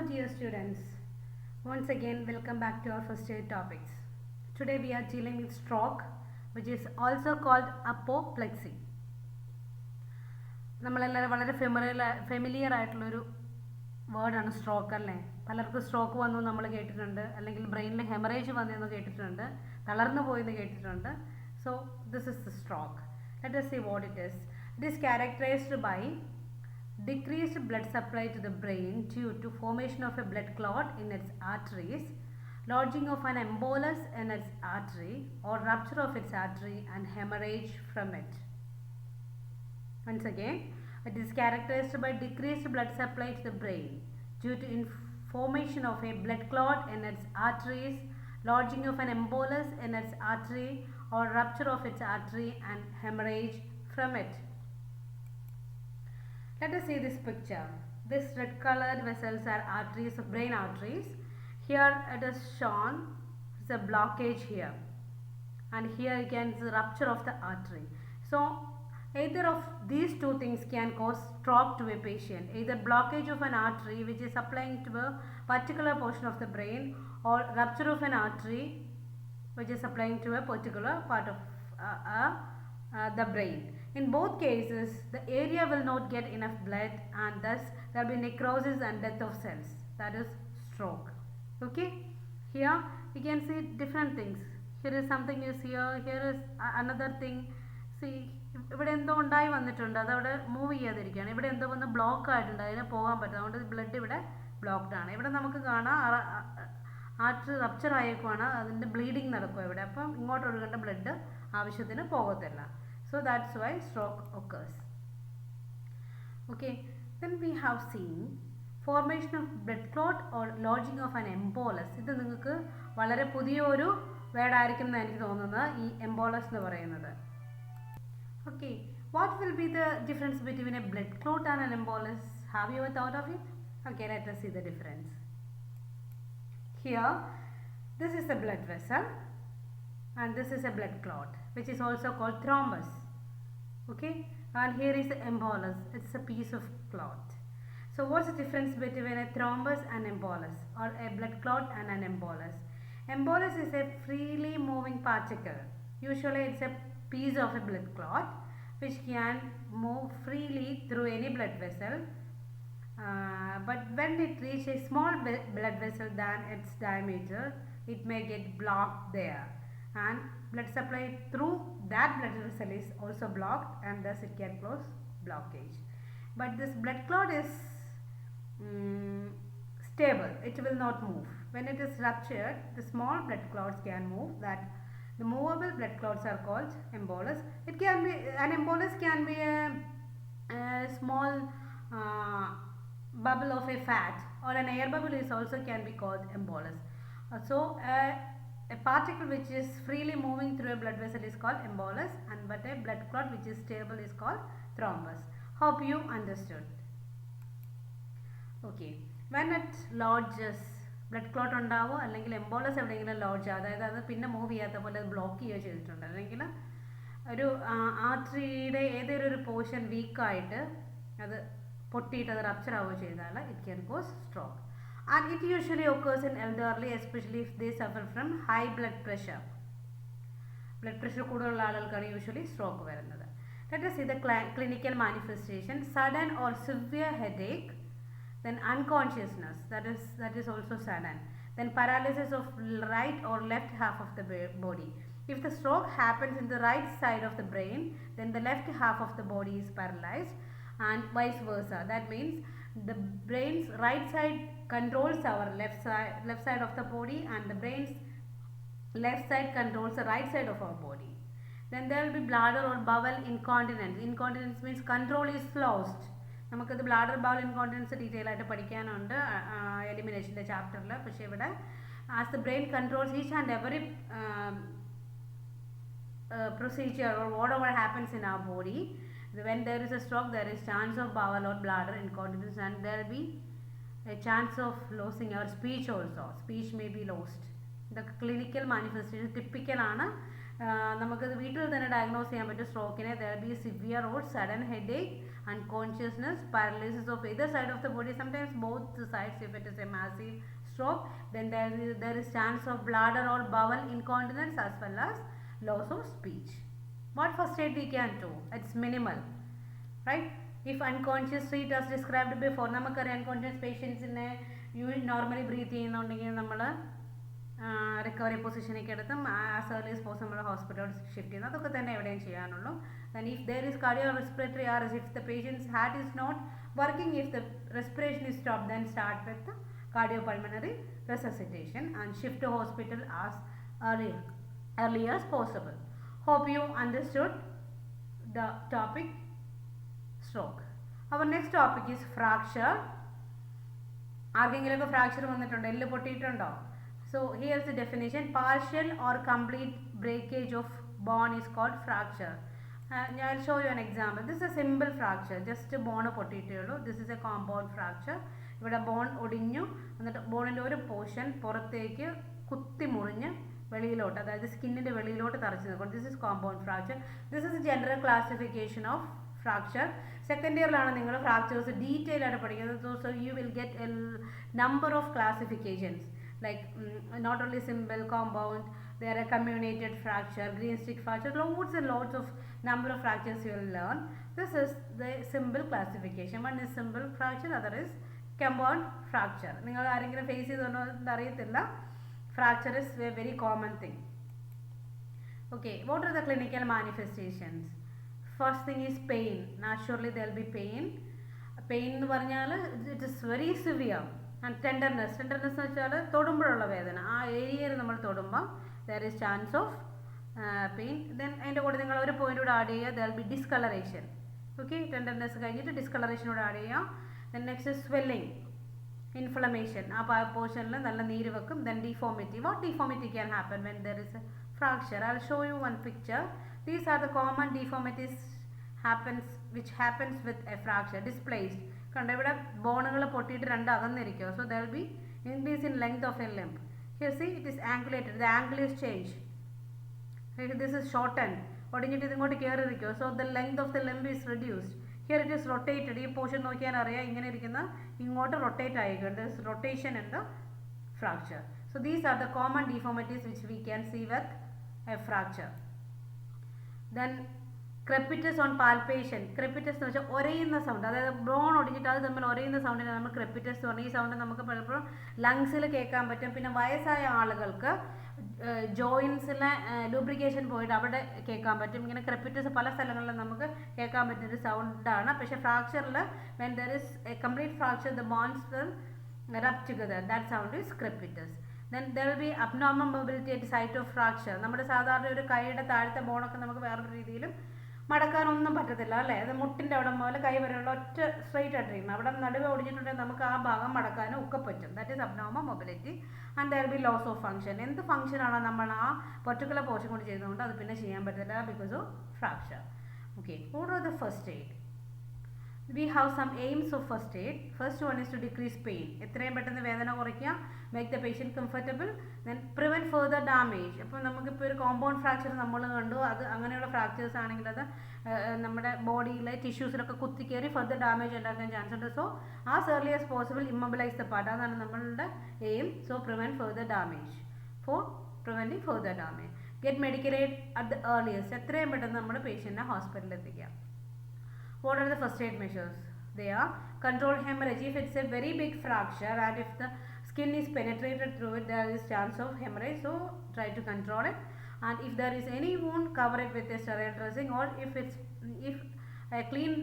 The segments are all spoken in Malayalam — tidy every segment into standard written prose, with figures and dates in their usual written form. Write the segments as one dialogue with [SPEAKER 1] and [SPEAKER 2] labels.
[SPEAKER 1] dear students. Once again, welcome back to our first year topics. Today we are dealing with stroke, which is also called apoplexy. നമ്മളെല്ലാവരും വളരെ ഫെമിലിയർ ആയിട്ടുള്ളൊരു വേർഡാണ് സ്ട്രോക്ക് അല്ലേ. പലർക്കും സ്ട്രോക്ക് വന്നു നമ്മൾ കേട്ടിട്ടുണ്ട്, അല്ലെങ്കിൽ ബ്രെയിനിൽ ഹെമറേജ് വന്നെന്ന് കേട്ടിട്ടുണ്ട്, തളർന്നു പോയെന്ന് കേട്ടിട്ടുണ്ട്. So this is the stroke. Let us see what it is. It is characterized by decreased blood supply to the brain due to formation of a blood clot in its arteries, lodging of an embolus in its artery, or rupture of its artery and hemorrhage from it. Once again, it is characterized by decreased blood supply to the brain due to formation of a blood clot in its arteries, lodging of an embolus in its artery, or rupture of its artery and hemorrhage from it. Let us see this picture. This red colored vessels are arteries of brain arteries. Here it is shown is a blockage here, and here you can see the rupture of the artery. So either of these two things can cause stroke to a patient, either blockage of an artery which is supplying to a particular portion of the brain, or rupture of an artery which is supplying to a particular part of the brain. In both cases, the area will not get enough blood, and thus there will be necrosis and death of cells. That is stroke. Okay, here you can see different things. Here is something is here is another thing. See, ഇവിടെ എന്തോ ഉണ്ടായി വന്നിട്ടുണ്ട്, അതവിടെ മൂവ് ചെയ്യാതിരിക്കുകയാണ്. ഇവിടെ എന്തോ വന്ന് ബ്ലോക്ക് ആയിട്ടുണ്ട്, അതിന് പോകാൻ പറ്റും. അതുകൊണ്ട് ബ്ലഡ് ഇവിടെ ബ്ലോക്ക്ഡ് ആണ്. ഇവിടെ നമുക്ക് കാണാം ആർട്ടറി റപ്ചർ ആയേക്കുവാണ്, അതിൻ്റെ ബ്ലീഡിങ് നടക്കും ഇവിടെ. അപ്പം ഇങ്ങോട്ട് ഒഴുകേണ്ട ബ്ലഡ് ആവശ്യത്തിന് പോകത്തില്ല. So that's why stroke occurs. Okay, then we have seen formation of blood clot or lodging of an embolus. ഇത് നിങ്ങൾക്ക് വളരെ പുതിയൊരു വേർഡ് ആയിരിക്കും എന്ന് എനിക്ക് തോന്നുന്നത്, ഈ embolus എന്ന് പറയുന്നത്. Okay, what will be the difference between a blood clot and an embolus? Have you ever thought of it? Okay, let us see the difference. Here, this is a blood vessel, and this is a blood clot, which is also called thrombus. Okay, and here is the embolus. It's a piece of clot. So what's the difference between a thrombus and embolus, or a blood clot and an embolus? Embolus is a freely moving particle. Usually it's a piece of a blood clot which can move freely through any blood vessel, but when it reaches a small blood vessel than its diameter, it may get blocked there, and blood supply through that blood vessel is also blocked, and thus it can cause blockage. But this blood clot is stable, it will not move. When it is ruptured, the small blood clots can move. That the movable blood clots are called embolus. It can be an embolus can be a small bubble of a fat, or an air bubble is also can be called embolus. So a particle which is freely moving through a blood vessel is called embolus, and but a blood clot which is stable is called thrombus. Hope you understood. Okay, when it lodges, blood clot ഉണ്ടാവോ അല്ലെങ്കിൽ എംബോളസ് എവിടെയെങ്കിലും ലോഡ്ജ്, അതായത് അത് പിന്നെ മൂവ് ചെയ്യാത്ത പോലെ അത് ബ്ലോക്ക് ചെയ്യുകയോ ചെയ്തിട്ടുണ്ട്, അല്ലെങ്കിൽ ഒരു ആർട്ടറിയുടെ ഏതെങ്കിലും ഒരു പോർഷൻ വീക്കായിട്ട് അത് പൊട്ടിയിട്ട് അത് റപ്ചർ ആവുകയോ ചെയ്താൽ it can cos stroke. And it usually occurs in elderly, especially if they suffer from high blood pressure. Blood pressure കൂടുതലുള്ള ആളുകൾക്കാണ് യൂഷ്വലി സ്ട്രോക്ക് വരുന്നത്. Let us see the clinical manifestation. Sudden or severe headache, then unconsciousness, that is also sudden, then paralysis of right or left half of the body. If the stroke happens in the right side of the brain, then the left half of the body is paralyzed, and vice versa. That means the brain's right side controls our left side of the body, and the brain's left side controls the right side of our body. Then there will be bladder or bowel incontinence. Incontinence means control is lost. നമുക്കത് ബ്ലാഡർ ബൗൾ ഇൻകോണ്ടിനൻസ് ഡീറ്റെയിൽ ആയിട്ട് പഠിക്കാനുണ്ട് എലിമിനേഷൻ്റെ ചാപ്റ്ററിൽ. പക്ഷേ ഇവിടെ as the brain controls each and every procedure or whatever happens in our body, when there is a stroke, there is chance of bowel or bladder incontinence, and there will be a chance of losing our speech also. Speech may be lost. The clinical manifestation typical ആണ്. നമുക്കത് വീട്ടിൽ തന്നെ ഡയഗ്നോസ് ചെയ്യാൻ പറ്റും സ്ട്രോക്കിനെ. there will be severe or sudden headache unconsciousness, paralysis of either side of the body, sometimes both sides if it is a massive stroke. Then there is chance of bladder or bowel incontinence as well as loss of speech. What first aid we can do? It's minimal, right? If unconscious state as described before, നമുക്കറിയാം unconscious patientsനെ നോർമലി ബ്രീത്ത് ചെയ്യുന്നുണ്ടെങ്കിൽ നമ്മൾ റിക്കവറി പൊസിഷനൊക്കെ എടുത്ത് ആസ് ഏർലി ആസ് പോസിബിൾ നമ്മൾ ഹോസ്പിറ്റലിൽ ഷിഫ്റ്റ് ചെയ്യുന്നത്, അതൊക്കെ തന്നെ എവിടെയും ചെയ്യാനുള്ളൂ. Then if there is cardiorespiratory arrest, if the patient's heart is not working, if the respiration is stopped, then start with the cardiopulmonary resuscitation and shift to hospital as early as possible. Hope you understood the topic stroke. Our next topic is fracture. ആർക്കെങ്കിലുമൊക്കെ ഫ്രാക്ചർ വന്നിട്ടുണ്ടോ? എല്ല് പൊട്ടിയിട്ടുണ്ടോ? So here's the definition. Partial or complete breakage of bone is called fracture. I'll show you an example. This is a simple fracture. Just bone പൊട്ടിയിട്ടേ ഉള്ളൂ. This is a compound fracture. ഇവിടെ ബോൺ ഒടിഞ്ഞു, എന്നിട്ട് ബോണിൻ്റെ ഒരു പോർഷൻ പുറത്തേക്ക് കുത്തി മുറിഞ്ഞ് വെളിയിലോട്ട്, അതായത് സ്കിന്നിൻ്റെ വെളിയിലോട്ട് തറച്ചു നിൽക്കും. This is compound fracture. This is general classification of fracture. Second ഇയറിലാണ് നിങ്ങൾ ഫ്രാക്ചേഴ്സ് ഡീറ്റെയിൽ ആയിട്ട് പഠിക്കുന്നത്. So you will get a number of classifications like not only simple, compound, there are comminuted fracture, green stick fracture, loads and loads of number of fractures you will learn. This is the simple classification. One is simple fracture, other is compound fracture. നിങ്ങൾ ആരെങ്കിലും ഫേസ് ചെയ്തോന്നോ അറിയത്തില്ല. Fracture is a very common thing. Okay, what are the clinical manifestations? First thing is pain. Naturally there will be pain. Pain എന്ന് പറഞ്ഞാൽ it is very severe. And tenderness എന്ന് വെച്ചാൽ തൊടുമ്പോഴുള്ള വേദന, ആ ഏരിയയിൽ നമ്മൾ തൊടുമ്പോൾ there is chance of pain. Then അതിൻ്റെ കൂടെ നിങ്ങൾ ഒരു പോയിന്റ് കൂടെ ആഡ് ചെയ്യുക, there will be discoloration. Okay, tenderness കഴിഞ്ഞിട്ട് discoloration കൂടെ ആഡ് ചെയ്യുക. Then next is swelling, inflammation, ആ പോർഷനിൽ നല്ല നീര് വെക്കും. Then deformity. What deformity can happen when there is a fracture? I'll show you one picture. These are the common deformities which happens with a fracture. Displaced, കണ്ട ഇവിടെ ബോണുകൾ പൊട്ടിയിട്ട് രണ്ട് അകന്നിരിക്കുക. So there will be increase in length of a limb. Here see it is angulated, the angle is change. This is shorten, ഒടിഞ്ഞിട്ട് ഇതിങ്ങോട്ട് കയറിയിരിക്കുക. So the length of the limb is reduced. Here it is rotated. ഈ പോർഷൻ നോക്കിയാൽ അറിയാം, ഇങ്ങനെ ഇരിക്കുന്ന ഇങ്ങോട്ട് റൊട്ടേറ്റ് ആയിരിക്കും. There is rotation in the fracture. So these are the common deformities which we can see with a fracture. Then crepitus on palpation. Crepitus എന്ന് വെച്ചാൽ ഒരയുന്ന സൗണ്ട്, അതായത് ബ്രോൺ ഒടിഞ്ഞിട്ട് അത് തമ്മിൽ ഒരയുന്ന സൗണ്ടിനെ നമ്മൾ ക്രെപ്പിറ്റസ് എന്ന് പറയും. ഈ സൗണ്ട് നമുക്ക് പലപ്പോഴും ലങ്സിൽ കേൾക്കാൻ പറ്റും. പിന്നെ വയസ്സായ ആളുകൾക്ക് ജോയിൻസിലെ ലൂബ്രിക്കേഷൻ പോയിട്ട് അവിടെ കേൾക്കാൻ പറ്റും. ഇങ്ങനെ ക്രെപ്പിറ്റസ് പല സ്ഥലങ്ങളിലും നമുക്ക് കേൾക്കാൻ പറ്റുന്നൊരു സൗണ്ടാണ്. പക്ഷേ ഫ്രാക്ചറിൽ when there is a complete fracture, the bones will rub together. That sound is crepitus. Then there will be abnormal mobility at the site of fracture. നമ്മുടെ സാധാരണ ഒരു കൈയുടെ താഴത്തെ ബോണൊക്കെ നമുക്ക് വേറൊരു രീതിയിലും മടക്കാനൊന്നും പറ്റത്തില്ല അല്ലേ? അത് മുട്ടിൻ്റെ അവിടെ മുതൽ കൈ വരെയുള്ള ഒറ്റ സ്ട്രെയിറ്റ് ആയിട്ടിരിക്കണം. അവിടെ നടുവ് ഒടിഞ്ഞിട്ടുണ്ടെങ്കിൽ നമുക്ക് ആ ഭാഗം മടക്കാനും ഒക്കെ പറ്റും. That is abnormal mobility. And there be loss of function. എന്ത് ഫംഗ്ഷനാണോ നമ്മൾ ആ പെർട്ടിക്കുലർ പോർഷൻ കൊണ്ട് ചെയ്തുകൊണ്ട് അത് പിന്നെ ചെയ്യാൻ പറ്റില്ല because of fracture. Okay, what are the first aid? We have some aims of first aid. First one is to decrease pain. എത്രയും പെട്ടെന്ന് വേദന കുറയ്ക്കുക, make the patient comfortable, then prevent further damage. അപ്പോൾ നമുക്കിപ്പോൾ ഒരു കോമ്പൗണ്ട് ഫ്രാക്ചർ നമ്മൾ കണ്ടു, അത് അങ്ങനെയുള്ള ഫ്രാക്ചേഴ്സ് ആണെങ്കിൽ അത് നമ്മുടെ ബോഡിയിലെ ടിഷ്യൂസിലൊക്കെ കുത്തിക്കയറി ഫർദർ ഡാമേജ് ഉണ്ടാക്കാൻ ചാൻസ് ഉണ്ട്. So as early as possible immobilise the part. അതാണ് നമ്മളുടെ aim. So prevent further damage. For preventing further damage, get medical aid at the earliest. എത്രയും പെട്ടെന്ന് നമ്മുടെ പേഷ്യൻറ്റിനെ ഹോസ്പിറ്റലിൽ എത്തിക്കുക. What are the first aid measures? They are control hemorrhage. If it's a very big fracture and if the skin is penetrated through it, there is chance of hemorrhage. So try to control it. And if there is any wound, cover it with a sterile dressing, or if a clean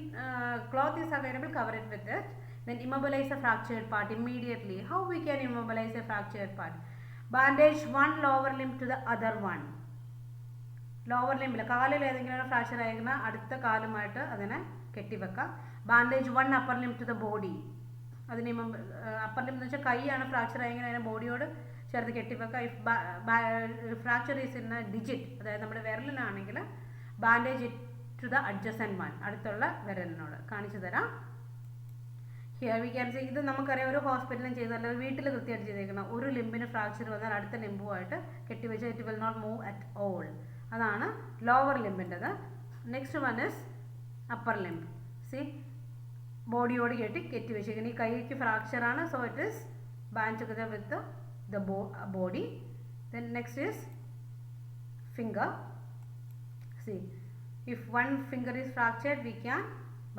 [SPEAKER 1] cloth is available, cover it with it. Then immobilize the fractured part immediately. How we can immobilize a fractured part? Bandage one lower limb to the other one. Lower ലിംബിൽ കാലിൽ ഏതെങ്കിലും ഫ്രാക്ചർ ആയിരുന്നാൽ അടുത്ത കാലുമായിട്ട് അതിനെ കെട്ടിവെക്കാം. Bandage one upper limb to the body. അതിന് അപ്പർ ലിംബ് എന്ന് വെച്ചാൽ കൈയാണ് ഫ്രാക്ചർ ആയെങ്കിൽ അതിനെ ബോഡിയോട് ചേർത്ത് കെട്ടിവെക്കാം. If fracture is in a digit, അതായത് നമ്മുടെ വിരലിനാണെങ്കിൽ bandage to the adjacent one, അടുത്തുള്ള വിരലിനോട്. കാണിച്ചു തരാം. Here we can see. ഇത് നമുക്കറിയാം, ഒരു ഹോസ്പിറ്റലും ചെയ്തല്ല, വീട്ടിൽ കൃത്യമായിട്ട് ചെയ്തേക്കണം. ഒരു ലിംബിന് ഫ്രാക്ചർ വന്നാൽ അടുത്ത ലിംബുമായിട്ട് കെട്ടിവെച്ചാൽ it will not move at all. അതാണ് ലോവർ ലിംബിൻ്റെത്. Next one is upper limb. See ബോഡിയോട് കെട്ടി വെച്ചിരിക്കുന്നത്. ഈ കൈക്ക് ഫ്രാക്ചറാണ്, so it is band together with the body. Then next is finger. See, if one finger is fractured, we can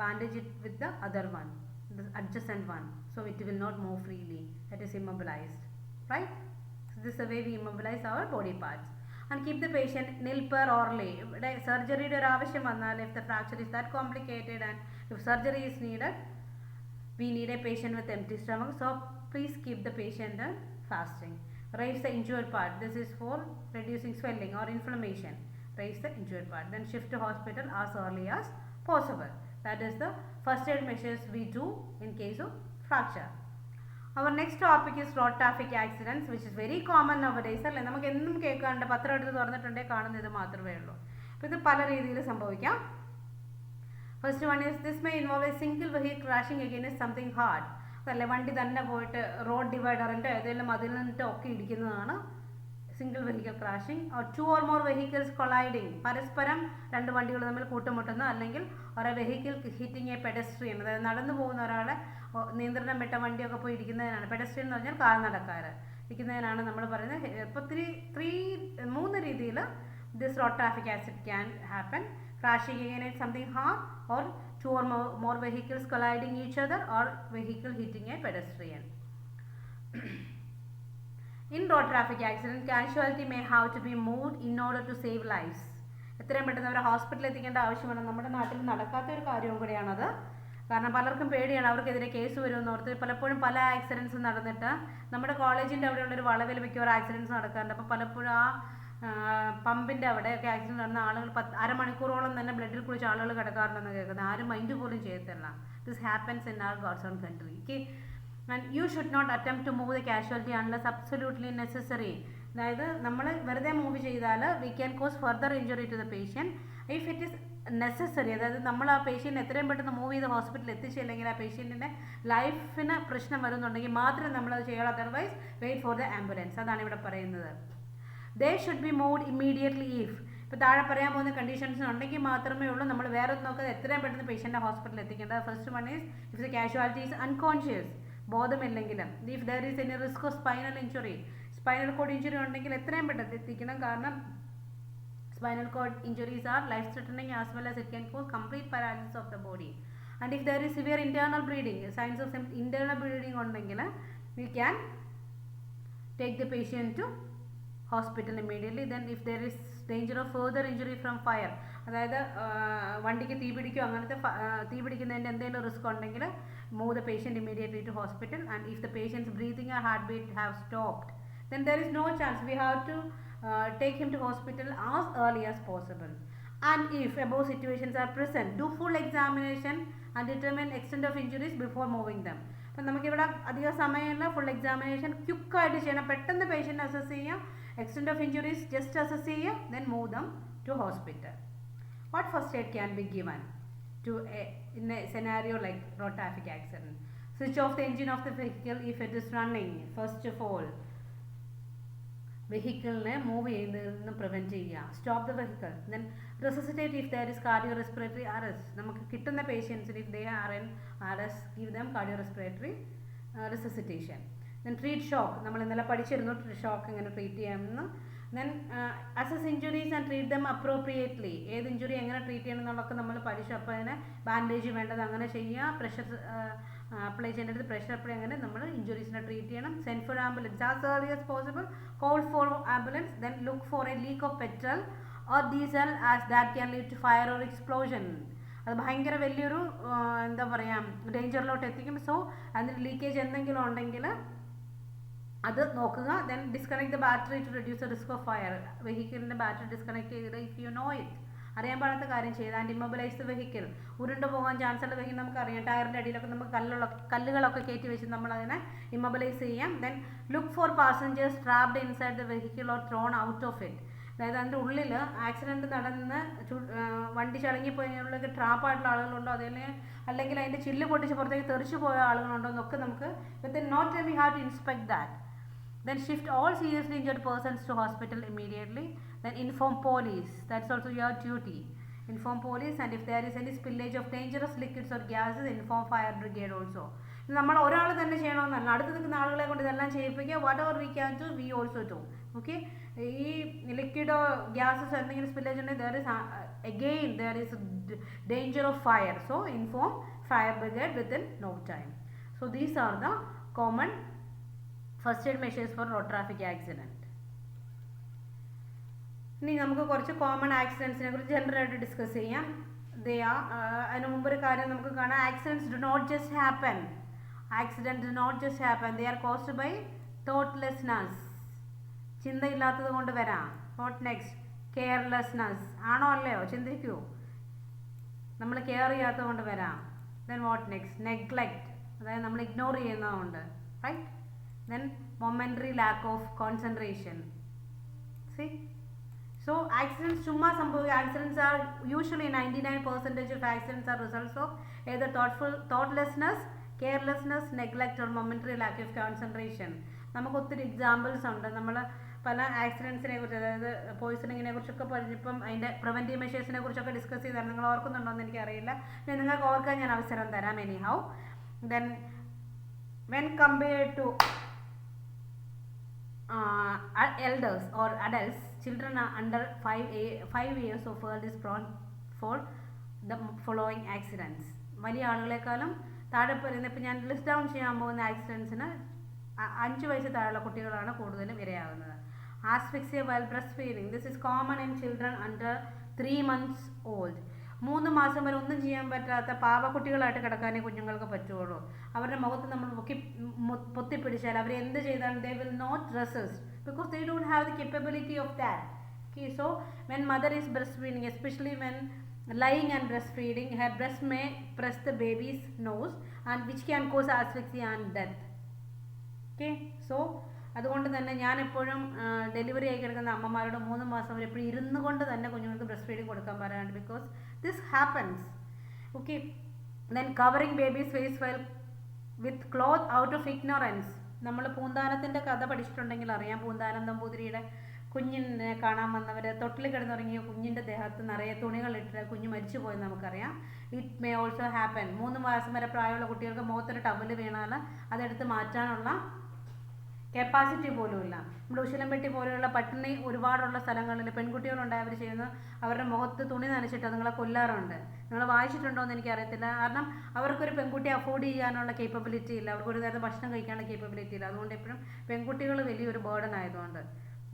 [SPEAKER 1] bandage it with the other one, the adjacent one, so it will not move freely, that is immobilized, right? So this is the way we immobilize our body parts and keep the patient nil per orally. Surgery ഒരു ആവശ്യം വന്നാൽ, if the fracture is that complicated and if surgery is needed, we need a patient with empty stomach, so please keep the patient fasting. Raise the injured part. This is for reducing swelling or inflammation. Raise the injured part. Then shift to hospital as early as possible. That is the first aid measures we do in case of fracture. Our next topic is road traffic accidents, which is very common nowadays. അല്ലേ, നമുക്ക് എന്നും കേൾക്കാണ്ട്, പത്രം എടുത്ത് തുറന്നിട്ടുണ്ടെങ്കിൽ കാണുന്നത് ഇത് മാത്രമേ ഉള്ളൂ. അപ്പോൾ ഇത് പല രീതിയിൽ സംഭവിക്കാം. First one is, this may involve a single vehicle crashing against something hard. അല്ലെ, വണ്ടി തന്നെ പോയിട്ട് റോഡ് ഡിവൈഡറിൻ്റെ ഏതെങ്കിലും അതിൽ നിന്നിട്ട് ഒക്കെ ഇടിക്കുന്നതാണ് single vehicle crashing. Or 2 or more vehicles colliding, പരസ്പരം രണ്ട് വണ്ടികൾ തമ്മിൽ കൂട്ടുമുട്ടുന്ന, അല്ലെങ്കിൽ ഒരേ വെഹിക്കിൾ ഹിറ്റിംഗ് എ പെഡസ്ട്രിയൻ, അതായത് നടന്നു പോകുന്ന ഒരാളെ നിയന്ത്രണം വിട്ട വണ്ടിയൊക്കെ പോയി ഇടിക്കുന്നതിനാണ്. പെഡസ്ട്രിയൻ എന്ന് പറഞ്ഞാൽ കാൽനടക്കാർ ഇരിക്കുന്നതിനാണ് നമ്മൾ പറയുന്നത്. ഇപ്പോൾ 3 രീതിയിൽ this road traffic accident can happen: crashing against something hard, or 2 or more vehicles colliding each other, or vehicle hitting a pedestrian. In road traffic accident, casualty may have to be moved in order to save lives. എത്രയും പെട്ടെന്ന് അവരെ ഹോസ്പിറ്റലിൽ എത്തിക്കേണ്ട ആവശ്യമാണ്. നമ്മുടെ നാട്ടിൽ നടക്കാത്ത ഒരു കാര്യവും കൂടിയാണത്. കാരണം പലർക്കും പേടിയാണ്, അവർക്കെതിരെ കേസ് വരുമെന്ന് ഓർത്ത്. പലപ്പോഴും പല ആക്സിഡൻറ്റ്സ് നടന്നിട്ട് നമ്മുടെ കോളേജിൻ്റെ അവിടെയുള്ളൊരു വളവിൽ മിക്കവാറും ആക്സിഡൻറ്റ്സ് നടക്കാറുണ്ട്. അപ്പോൾ പലപ്പോഴും ആ പമ്പിൻ്റെ അവിടെയൊക്കെ ആക്സിഡൻറ്റ് നടന്ന ആളുകൾ അരമണിക്കൂറോളം തന്നെ ബ്ലഡിൽ കുളിച്ച ആളുകൾ കിടക്കാറുണ്ടെന്ന് കേൾക്കുന്നത്. ആരും മൈൻഡ് പോലും ചെയ്യത്തില്ല. This happens in our God's own country. And you should not attempt to move the casualty unless absolutely necessary. അതായത് നമ്മൾ വെറുതെ മൂവ് ചെയ്താൽ we can cause further injury to the patient. If it is necessary, അതായത് നമ്മൾ ആ പേഷ്യൻറ്റ് എത്രയും പെട്ടെന്ന് മൂവ് ചെയ്ത് ഹോസ്പിറ്റലിൽ എത്തിച്ചില്ലെങ്കിൽ ആ പേഷ്യൻറ്റിൻ്റെ ലൈഫിന് പ്രശ്നം വരുന്നുണ്ടെങ്കിൽ മാത്രമേ നമ്മളത് ചെയ്യുള്ളൂ. Otherwise wait for the ambulance. അതാണ് ഇവിടെ പറയുന്നത്. They should be moved immediately if. ഇപ്പോൾ താഴെ പറയാൻ പോകുന്ന കണ്ടീഷൻസ് ഉണ്ടെങ്കിൽ മാത്രമേ ഉള്ളൂ നമ്മൾ വേറെ ഒന്നും നോക്കാതെ എത്രയും പെട്ടെന്ന് പേഷ്യൻ്റെ ഹോസ്പിറ്റലിൽ എത്തിക്കേണ്ടത്. First one is, if the casualty is unconscious, ബോധമില്ലെങ്കിലും. If there is any risk of spinal injury, spinal cord injury ഉണ്ടെങ്കിൽ എത്രയും പെട്ടെന്ന് എത്തിക്കണം. കാരണം spinal cord injuries are life threatening as well as it can cause complete paralysis of the body. And if there is severe internal bleeding, signs of internal bleeding ഉണ്ടെങ്കിൽ we can take the patient to hospital immediately. Then if there is danger of further injury from fire, അതായത് വണ്ടിക്ക് തീ പിടിക്കുക, അങ്ങനത്തെ തീ പിടിക്കുന്നതിൻ്റെ എന്തെങ്കിലും റിസ്ക് ഉണ്ടെങ്കിൽ move the patient immediately to hospital. And if the patient's breathing or heartbeat have stopped, then there is no chance. We have to take him to hospital as early as possible. And if above situations are present, do full examination and determine extent of injuries before moving them. അപ്പം നമുക്കിവിടെ അധിക സമയമില്ല. ഫുൾ എക്സാമിനേഷൻ ക്വിക്കായിട്ട് ചെയ്യണം. പെട്ടെന്ന് പേഷ്യൻ്റ് അസസ് ചെയ്യാം, extent of injuries just assess ചെയ്യുക, then move them to hospital. What first aid can be given to in a scenario like road traffic accident? Switch off the engine of the vehicle if it is running. First of all, വെഹിക്കിളിനെ മൂവ് ചെയ്യുന്നതിൽ നിന്ന് പ്രിവെൻറ്റ് ചെയ്യുക. Stop the vehicle. Then resuscitate if there is cardiorespiratory arrest. നമുക്ക് കിട്ടുന്ന പേഷ്യൻസിന് if they are in arrest, give them cardiorespiratory resuscitation. Then treat shock. നമ്മൾ ഇന്നലെ പഠിച്ചിരുന്നു ഷോക്ക് എങ്ങനെ ട്രീറ്റ് ചെയ്യാമെന്ന്. Then assess injuries and treat them appropriately. ഏത് ഇഞ്ചുറി എങ്ങനെ ട്രീറ്റ് ചെയ്യണം എന്നുള്ളതൊക്കെ നമ്മൾ പഠിച്ചു. അപ്പോൾ അതിനെ ബാൻഡേജ് വേണ്ടത് അങ്ങനെ ചെയ്യുക, പ്രഷർ അപ്ലൈ ചെയ്യേണ്ടത് പ്രഷർ അപ്ലൈ, അങ്ങനെ നമ്മൾ ഇഞ്ചുറീസിനെ ട്രീറ്റ് ചെയ്യണം. Send for ambulance as early as possible. Call for ambulance. Then look for a leak of petrol or diesel as that can lead to fire or explosion. അത് ഭയങ്കര വലിയൊരു എന്താ പറയുക ഡേഞ്ചറിലോട്ട് എത്തിക്കും. സോ അതിന് ലീക്കേജ് എന്തെങ്കിലും ഉണ്ടെങ്കിൽ അത് നോക്കുക. Then disconnect the battery to reduce the risk of fire. വെഹിക്കിളിൻ്റെ ബാറ്ററി ഡിസ്കണക്ട് ചെയ്തിട്ട് ഇഫ് യു നോ ഇറ്റ്, അറിയാൻ പാടാത്ത കാര്യം ചെയ്ത്. And immobilise the vehicle. ഉരുണ്ട് പോകാൻ ചാൻസ് ഉള്ള വെഹിക്കിൾ നമുക്കറിയാം. ടയറിൻ്റെ അടിയിലൊക്കെ നമുക്ക് കല്ലുകളൊക്കെ കയറ്റി വെച്ച് നമ്മളതിനെ ഇമ്മൊബിലൈസ് ചെയ്യാം. Then look for passengers trapped inside the vehicle or thrown out of it. അതായത് അതിൻ്റെ ഉള്ളിൽ ആക്സിഡൻറ്റ് നടന്ന് വണ്ടി ചടങ്ങിപ്പോയതിനുള്ളിൽ ട്രാപ്പായിട്ടുള്ള ആളുകളുണ്ടോ, അല്ലെങ്കിൽ അതിൻ്റെ ചില്ല് പൊട്ടിച്ച് പുറത്തേക്ക് തെറിച്ചു പോയ ആളുകളുണ്ടോ എന്നൊക്കെ നമുക്ക് within no time we have to inspect that. Then shift all seriously injured persons to hospital immediately. Then inform police. That's also your duty. inform police, and if there is any spillage of dangerous liquids or gases, inform fire brigade also. നമ്മൾ ഒരാൾ തന്നെ ചെയ്യണമെന്നല്ല, അടുത്ത് നിൽക്കുന്ന ആളുകളെ കൊണ്ട് ഇതെല്ലാം ചെയ്യിപ്പിക്കുക. Whatever we can do we also do. Okay, ഈ ലിക്വിഡോ ഗ്യാസസ് എന്തെങ്കിലും സ്പില്ലേജ് ഉണ്ടെങ്കിൽ there is danger of fire, so inform fire brigade within no time. So these are the common first aid measures for road traffic accident. ഇനി നമുക്ക് കുറച്ച് കോമൺ ആക്സിഡൻസിനെ കുറിച്ച് ജനറലായിട്ട് ഡിസ്കസ് ചെയ്യാം. അതിന് മുമ്പ് ഒരു കാര്യം നമുക്ക് കാണാം. Accidents do not just happen. They are caused by thoughtlessness. ചിന്തയില്ലാത്തത് കൊണ്ട് വരാം. What next? കെയർലെസ്നെസ്. ആണോ അല്ലയോ? ചിന്തിക്കൂ. നമ്മൾ കെയർ ചെയ്യാത്തത് കൊണ്ട് വരാം. Then what next? നെഗ്ലക്റ്റ്, അതായത് നമ്മൾ ഇഗ്നോർ ചെയ്യുന്നതുകൊണ്ട്. Right? Then momentary lack of concentration. See, so accidents ചുമ്മാ സംഭവിക്കുക. Accidents are usually 99% of accidents are results of either thoughtlessness, carelessness, neglect or momentary lack of concentration. നമുക്ക് ഒത്തിരി എക്സാമ്പിൾസ് ഉണ്ട്. നമ്മൾ പല ആക്സിഡൻസിനെ കുറിച്ച്, അതായത് പോയിസണിങ്ങിനെ കുറിച്ചൊക്കെ പറഞ്ഞപ്പം അതിൻ്റെ പ്രിവെൻറ്റീവ് മെഷേഴ്സിനെ കുറിച്ചൊക്കെ ഡിസ്കസ് ചെയ്താണ്. നിങ്ങൾ ഓർക്കുന്നുണ്ടോ എന്ന് എനിക്കറിയില്ല. നിങ്ങൾക്ക് ഓർക്കാൻ ഞാൻ അവസരം തരാം. Anyhow, then when compared to elders or adults, children are under 5 years of age is prone for the following accidents. വലിയ ആളുകളെക്കാളും താഴെ പറയുന്ന, ഇപ്പം ഞാൻ ലിസ്റ്റ് ഡൗൺ ചെയ്യാൻ പോകുന്ന ആക്സിഡൻസിന് 5 വയസ്സ് താഴെയുള്ള കുട്ടികളാണ് കൂടുതലും ഇരയാകുന്നത്. Asphyxia while breast feeding. This is common in children under 3 months old. 3 മാസം വരെ ഒന്നും ചെയ്യാൻ പറ്റാത്ത പാവക്കുട്ടികളായിട്ട് കിടക്കാനേ കുഞ്ഞുങ്ങൾക്ക് പറ്റുള്ളൂ. അവരുടെ മുഖത്ത് നമ്മൾ പൊത്തിപ്പിടിച്ചാൽ അവർ എന്ത് ചെയ്താലും they will not resist because they don't have the capability of that. Okay, so when mother is breastfeeding, especially when lying and breastfeeding, her breast may press the baby's nose and which can cause asphyxia and death. Okay, so അതുകൊണ്ട് തന്നെ ഞാൻ എപ്പോഴും ഡെലിവറി ആയി കിടക്കുന്ന അമ്മമാരോട് 3 മാസം വരെ എപ്പോഴും ഇരുന്നു കൊണ്ട് തന്നെ കുഞ്ഞുങ്ങൾക്ക് ബ്രസ്റ്റ് ഫീഡിങ് കൊടുക്കാൻ പറയാറുണ്ട്. Because this happens. Okay, then covering baby's face well with cloth out of ignorance. നമ്മൾ പൂന്താനത്തിൻ്റെ കഥ പഠിച്ചിട്ടുണ്ടെങ്കിൽ അറിയാം. പൂന്താനം നമ്പൂതിരിയുടെ കുഞ്ഞിനെ കാണാൻ വന്നവർ തൊട്ടിൽ കിടന്നുറങ്ങിയ കുഞ്ഞിൻ്റെ ദേഹത്ത് നിറയെ തുണികളിട്ട് കുഞ്ഞ് മരിച്ചു പോയെന്ന് നമുക്കറിയാം. It may also happen. 3 മാസം വരെ പ്രായമുള്ള കുട്ടികൾക്ക് മുഖത്തൊരു ടവല് വീണാൽ അതെടുത്ത് മാറ്റാനുള്ള കപ്പാസിറ്റി പോലുമില്ല. നമ്മുടെ ഉശിലംപെട്ടി പോലെയുള്ള പട്ടിണി ഒരുപാടുള്ള സ്ഥലങ്ങളിൽ പെൺകുട്ടികളുണ്ടായി അവർ ചെയ്യുന്നത് അവരുടെ മുഖത്ത് തുണി നനച്ചിട്ട് അതുങ്ങളെ കൊല്ലാറുണ്ട്. നിങ്ങൾ വായിച്ചിട്ടുണ്ടോ എന്ന് എനിക്കറിയത്തില്ല. കാരണം അവർക്കൊരു പെൺകുട്ടിയെ അഫോർഡ് ചെയ്യാനുള്ള കേപ്പബിലിറ്റി ഇല്ല, അവർക്കൊരു നേരത്തെ ഭക്ഷണം കഴിക്കാനുള്ള കേപ്പബിലിറ്റി ഇല്ല. അതുകൊണ്ട് എപ്പോഴും പെൺകുട്ടികൾ വലിയൊരു ബേർഡൻ ആയതുകൊണ്ട്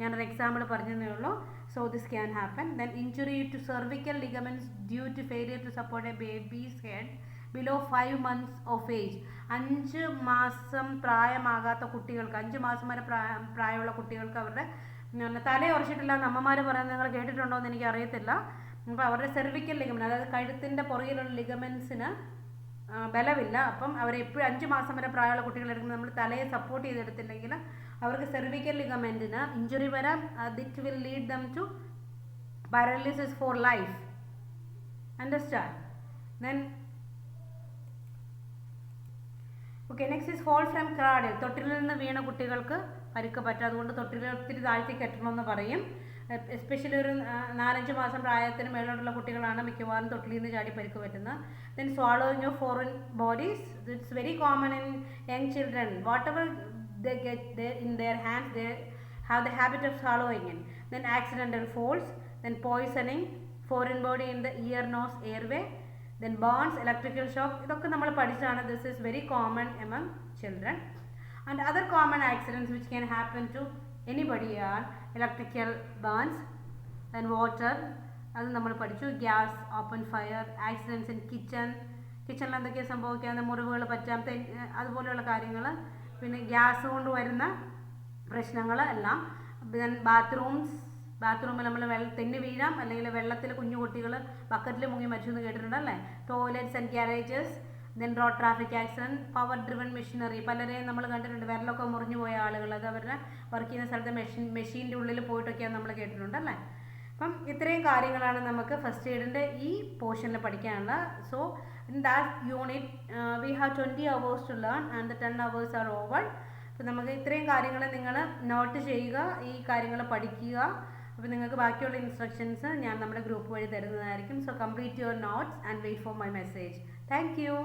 [SPEAKER 1] ഞാനൊരു എക്സാമ്പിൾ പറഞ്ഞതേ ഉള്ളൂ. So this can happen. Then injury to cervical ligaments due to failure to support a baby's head below 5 months of age. 5 മാസം പ്രായമാകാത്ത കുട്ടികൾക്ക്, 5 മാസം വരെ പ്രായമുള്ള കുട്ടികൾക്ക് അവരുടെ തലയുറച്ചിട്ടില്ല എന്ന് അമ്മമാർ പറയുന്നത് നിങ്ങൾ കേട്ടിട്ടുണ്ടോ എന്ന് എനിക്ക് അറിയത്തില്ല. അപ്പോൾ അവരുടെ സെർവിക്കൽ ലിഗമെന്റ്, അതായത് കഴുത്തിൻ്റെ പുറകിലുള്ള ലിഗമെന്റ്സിന് ബലമില്ല. അപ്പം അവരെപ്പോഴും 5 മാസം വരെ പ്രായമുള്ള കുട്ടികളെടുക്കുമ്പോൾ നമ്മൾ തലയെ സപ്പോർട്ട് ചെയ്തെടുത്തില്ലെങ്കിൽ അവർക്ക് സെർവിക്കൽ ലിഗമെന്റിന് ഇഞ്ചുറി വരാം. It will lead them to paralysis for life. Understand? Then okay, next is fall from cradle. തൊട്ടിലിൽ നിന്ന് വീണ കുട്ടികൾക്ക് പരിക്ക് പറ്റും. അതുകൊണ്ട് തൊട്ടിൽ ഒത്തിരി താഴ്ത്തി കെട്ടണമെന്ന് പറയും. എസ്പെഷ്യലി ഒരു 4-5 മാസം പ്രായത്തിന് മേലോട്ടുള്ള കുട്ടികളാണ് മിക്കവാറും തൊട്ടിലിൽ നിന്ന് ചാടി പരിക്ക് പറ്റുന്നത്. Then swallowing of foreign bodies. It's very common in young children. Whatever they get in their hands, they have the habit of swallowing it. Then accidental falls. Then poisoning, foreign body in the ear, nose, airway. Then burns, electrical shock. ഇതൊക്കെ നമ്മൾ പഠിച്ചതാണ്. This is very common among children. And other common accidents which can happen to anybody are electrical burns and water. അത് നമ്മൾ പഠിച്ചു. Gas, open fire, accidents in കിച്ചണിൽ എന്തൊക്കെയാണ് സംഭവിക്കാവുന്ന മുറിവുകൾ പറ്റാം, അതുപോലെയുള്ള കാര്യങ്ങൾ. പിന്നെ ഗ്യാസ് കൊണ്ട് വരുന്ന പ്രശ്നങ്ങൾ എല്ലാം. ബാത്റൂമിൽ നമ്മൾ തെന്നി വീഴാം, അല്ലെങ്കിൽ വെള്ളത്തിൽ കുഞ്ഞു കുട്ടികൾ ബക്കറ്റിൽ മുങ്ങി മരിച്ചു എന്ന് കേട്ടിട്ടുണ്ടല്ലേ. Toilets and garages. Then road traffic accident, power driven machinery. പലരെയും നമ്മൾ കണ്ടിട്ടുണ്ട്, വിരലൊക്കെ മുറിഞ്ഞു പോയ ആളുകൾ. അത് അവരുടെ വർക്ക് ചെയ്യുന്ന സ്ഥലത്ത് മെഷീൻ്റെ ഉള്ളിൽ പോയിട്ടൊക്കെയാണ് നമ്മൾ കേട്ടിട്ടുണ്ടല്ലേ. അപ്പം ഇത്രയും കാര്യങ്ങളാണ് നമുക്ക് ഫസ്റ്റ് എയ്ഡിൻ്റെ ഈ പോർഷനിൽ പഠിക്കാനുള്ളത്. So in that unit we have 20 hours to learn and the 10 hours are over. അപ്പം നമുക്ക് ഇത്രയും കാര്യങ്ങൾ നിങ്ങൾ നോട്ട് ചെയ്യുക, ഈ കാര്യങ്ങൾ പഠിക്കുക. അപ്പോൾ നിങ്ങൾക്ക് ബാക്കിയുള്ള ഇൻസ്ട്രക്ഷൻസ് ഞാൻ നമ്മുടെ ഗ്രൂപ്പ് വഴി തരുന്നതായിരിക്കും. So complete your notes and wait for my message. Thank U.